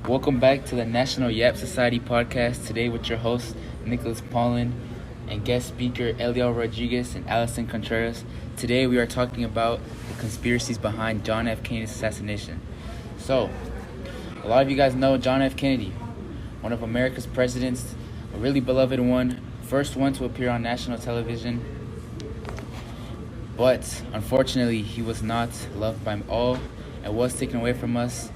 Welcome back to the National Yap Society podcast. Today with your hosts Nicholas Paulin and guest speaker Eliel Rodriguez and Allison Contreras. Today we are talking about the conspiracies behind John F. Kennedy's assassination. So, a lot of you guys know John F. Kennedy, one of America's presidents, a really beloved one, first one to appear on national television. But unfortunately, he was not loved by all and was taken away from us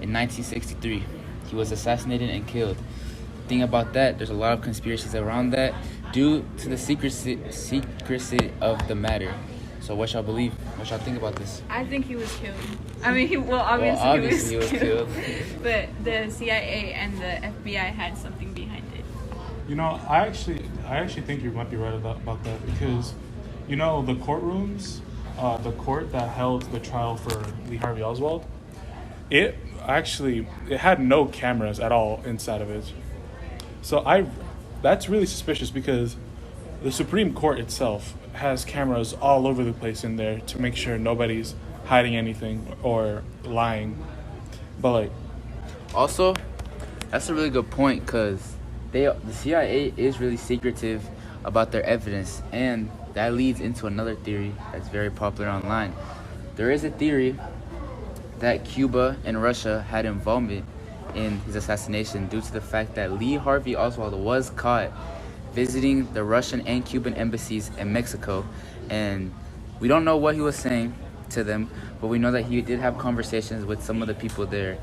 in 1963. He was assassinated and killed. The thing about that, there's a lot of conspiracies around that due to the secrecy of the matter. So what y'all believe? What y'all think about this? I think he was killed. I mean, obviously he was killed. But the CIA and the FBI had something behind it. You know, I actually think you might be right about that because, you know, the courtrooms, the court that held the trial for Lee Harvey Oswald, it had no cameras at all inside of it. So that's really suspicious because the Supreme Court itself has cameras all over the place in there to make sure nobody's hiding anything or lying. But Also, that's a really good point because the CIA is really secretive about their evidence, and that leads into another theory that's very popular online. There is a theory that Cuba and Russia had involvement in his assassination due to the fact that Lee Harvey Oswald was caught visiting the Russian and Cuban embassies in Mexico, and we don't know what he was saying to them, but we know that he did have conversations with some of the people there.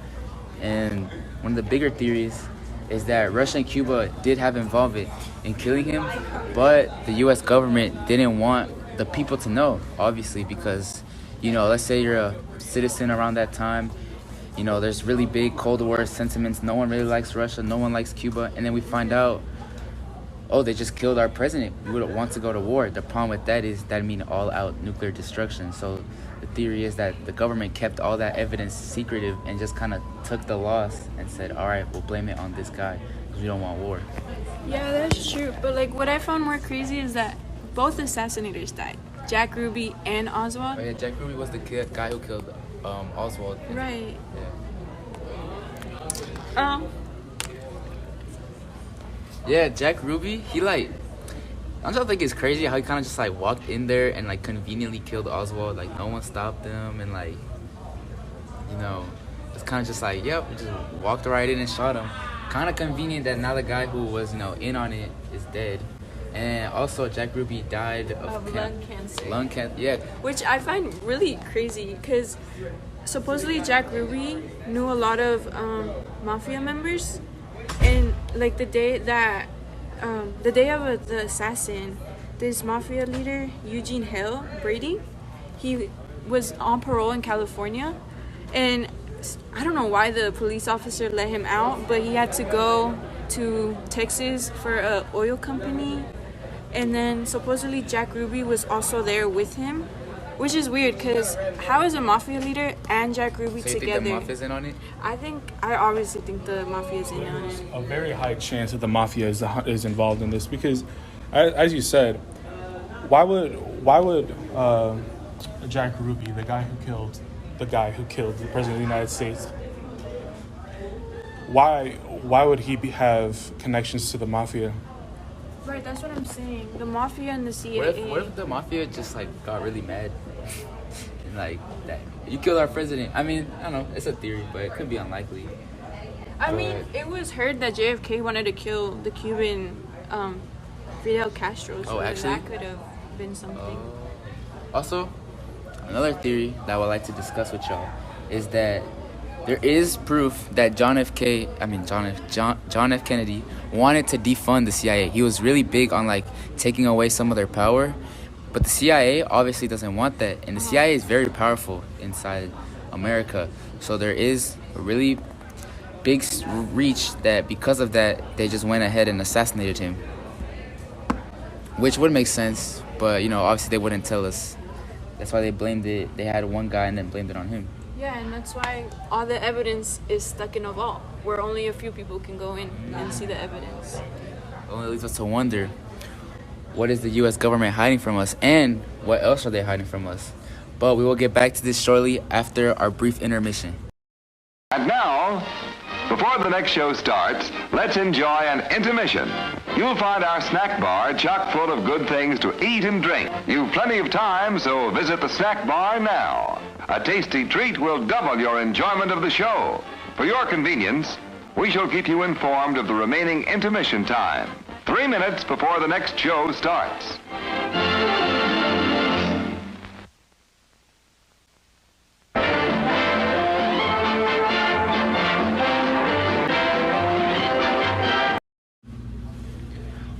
And one of the bigger theories is that Russia and Cuba did have involvement in killing him, but the U.S. government didn't want the people to know, obviously, because, you know, let's say you're a citizen around that time, you know, there's really big Cold War sentiments. No one really likes Russia, no one likes Cuba, and then we find out, oh, they just killed our president. We would want to go to war. The problem with that is that mean all-out nuclear destruction. So the theory is that the government kept all that evidence secretive and just kind of took the loss and said, all right, we'll blame it on this guy because we don't want war. Yeah, that's true. But like, what I found more crazy is that both assassinators died, Jack Ruby and Oswald. Oh, yeah, Jack Ruby was the guy who killed Oswald. Right. Yeah. Yeah, Jack Ruby, don't y'all think it's crazy how he kind of just like walked in there and like conveniently killed Oswald? Like no one stopped him and like, you know, it's kind of just like, yep, he just walked right in and shot him. Kind of convenient that now the guy who was, you know, in on it is dead. And also Jack Ruby died of lung cancer. Lung cancer, yeah. Which I find really crazy because supposedly Jack Ruby knew a lot of mafia members. And like the day of the assassin, this mafia leader, Eugene Hill Brady, he was on parole in California, and I don't know why the police officer let him out, but he had to go to Texas for an oil company, and then supposedly Jack Ruby was also there with him. Which is weird, because how is a mafia leader and Jack Ruby So you together? think the mafia's in on it? I obviously think the mafia is in on it. a very high chance that the mafia is involved in this because, as you said, why would Jack Ruby, the guy who killed the president of the United States, why would he have connections to the mafia? Right, that's what I'm saying. The mafia and the CIA. What if the mafia just like got really mad and like that you killed our president? I mean, I don't know, it's a theory, but it could be unlikely. I mean, it was heard that JFK wanted to kill the Cuban Fidel Castro, so actually? that could have been something. Also, another theory that I would like to discuss with y'all is that there is proof that John F. Kennedy wanted to defund the CIA. He was really big on like taking away some of their power, but the CIA obviously doesn't want that, and the CIA is very powerful inside America. So there is a really big reach that because of that they just went ahead and assassinated him, which would make sense, but you know, obviously they wouldn't tell us. That's why they blamed it. They had one guy and then blamed it on him. Yeah, and that's why all the evidence is stuck in a vault, where only a few people can go in and see the evidence. It only leaves us to wonder, what is the U.S. government hiding from us, and what else are they hiding from us? But we will get back to this shortly after our brief intermission. And now, before the next show starts, let's enjoy an intermission. You'll find our snack bar chock full of good things to eat and drink. You've plenty of time, so visit the snack bar now. A tasty treat will double your enjoyment of the show. For your convenience, we shall keep you informed of the remaining intermission time. 3 minutes before the next show starts.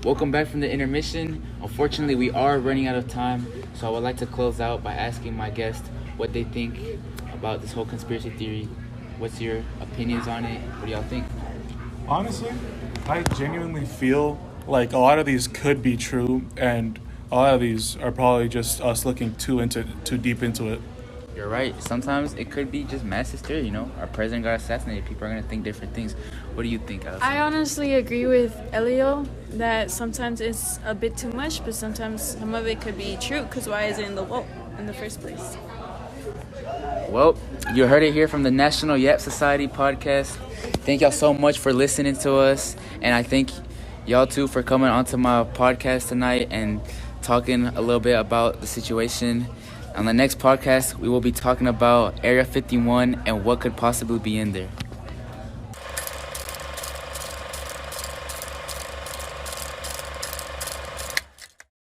Welcome back from the intermission. Unfortunately, we are running out of time, so I would like to close out by asking my guests what they think about this whole conspiracy theory. What's your opinions on it? What do y'all think? Honestly, I genuinely feel like a lot of these could be true, and a lot of these are probably just us looking too deep into it. You're right. Sometimes it could be just mass hysteria, you know? Our president got assassinated. People are going to think different things. What do you think, Allison? I honestly agree with Elio that sometimes it's a bit too much, but sometimes some of it could be true, because why is it in the vault in the first place? Well, you heard it here from the National Yap Society podcast. Thank y'all so much for listening to us, and I thank y'all too for coming onto my podcast tonight and talking a little bit about the situation. On the next podcast, we will be talking about Area 51 and what could possibly be in there.